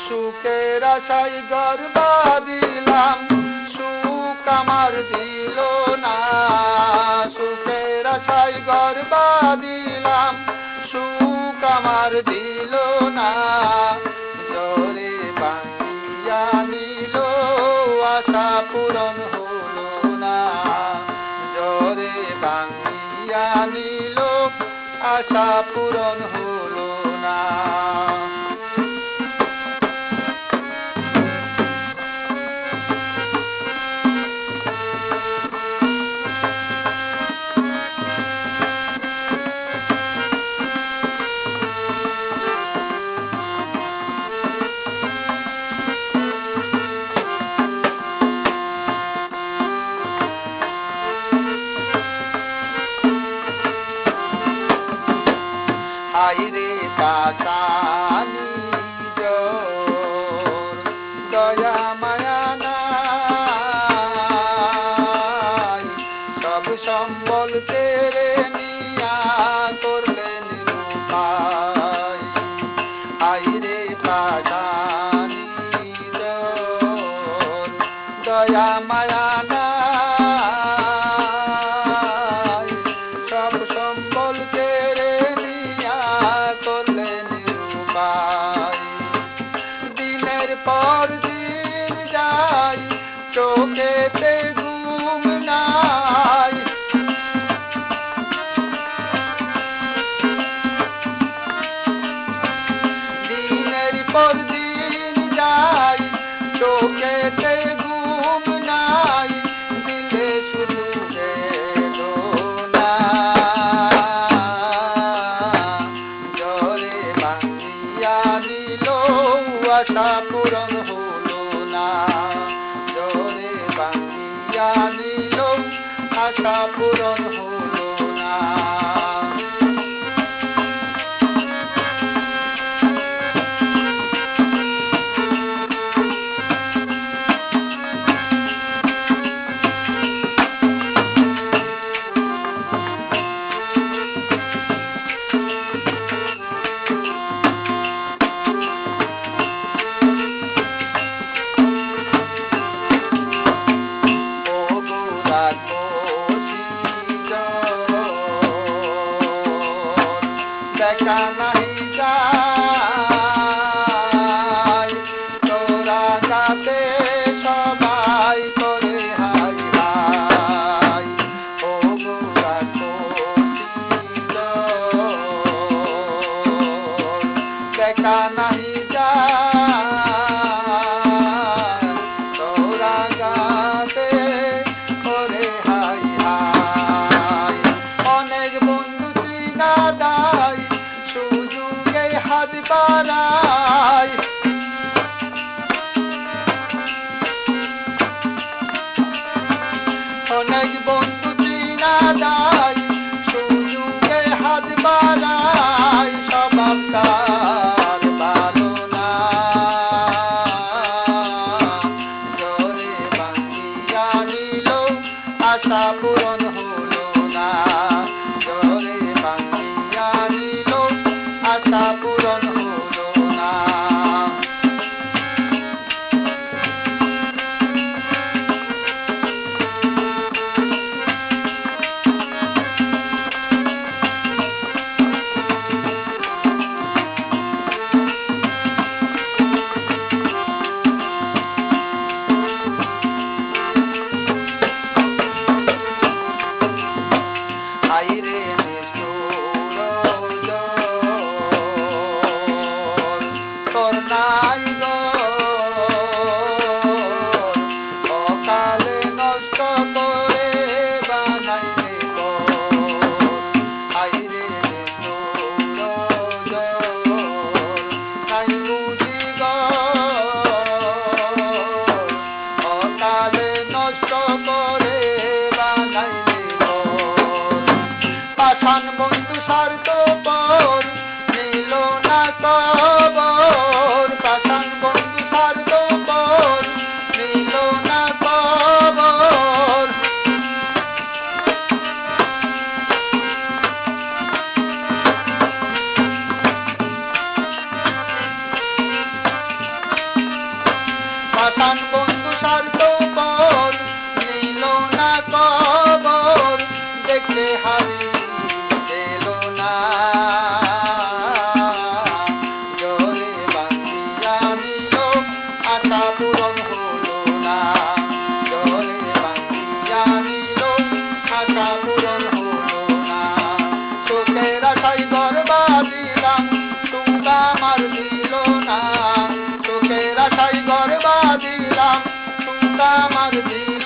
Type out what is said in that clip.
সুখের আশায় ঘর বাঁধিলাম, সুখ আমার দিল না। সুখের আশায় ঘর বাঁধিলাম, সুখ আমার দিল না। ঝড়ে ভাঙিয়া নিল, আশা পূরণ হলো না। ঝড়ে ভাঙিয়া নিল, আশা পূরণ হলো না। আইরে কাটানি জোর, দয়া মায়া নাই। সব সম্বল কেড়ে নিয়া করলেন উপায়। আইরে কাটানি জোর, দয়া মায়া নাই। সব সম্বল কেড়ে করলেন উপায়। দিনের পর দিন যাই, চোখেতে ঘুম নাই। দিনের পর দিন যাই, চোখেতে ঘুম নাই। দিলে শুধু বেদনা, আশা পূরণ হলো না। ঝড়ে ভাঙিয়া নিল, আশা পূরণ হলো না। দেখা নাহি যায়, তোরা কাছে সবাই করে হাই হাই। ও গোরা কোশিল, দেখা নাহি যায়, তোরা কাছে করে হাই হাই। অনেক বন্ধু চিনা দায়, সুযোগে হাত বাড়ায়। অনেক বন্ধু চিনা দায়, সুযোগে হাত বাড়ায়। স্বভাব তার ভালো না, ঝড়ে ভাঙিয়া নিল, আশা পূরণ হলো না। ঝড়ে ভাঙিয়া নিল, আশা পূরণ হলো না। প্রাণ বন্ধু স্বার্থপর নিল না কবর, দেখতে হারি দিল না। জোরে বাঁধিয়া নিল আশা পূরণ হলো না, জোরে বাঁধিয়া নিল আশা পূরণ হলো না। চোখের আশায় গর্বা দিলাম সুখ আমার দিল না, চোখের আশায় গর্বা দিলাম সুখ আমার দিল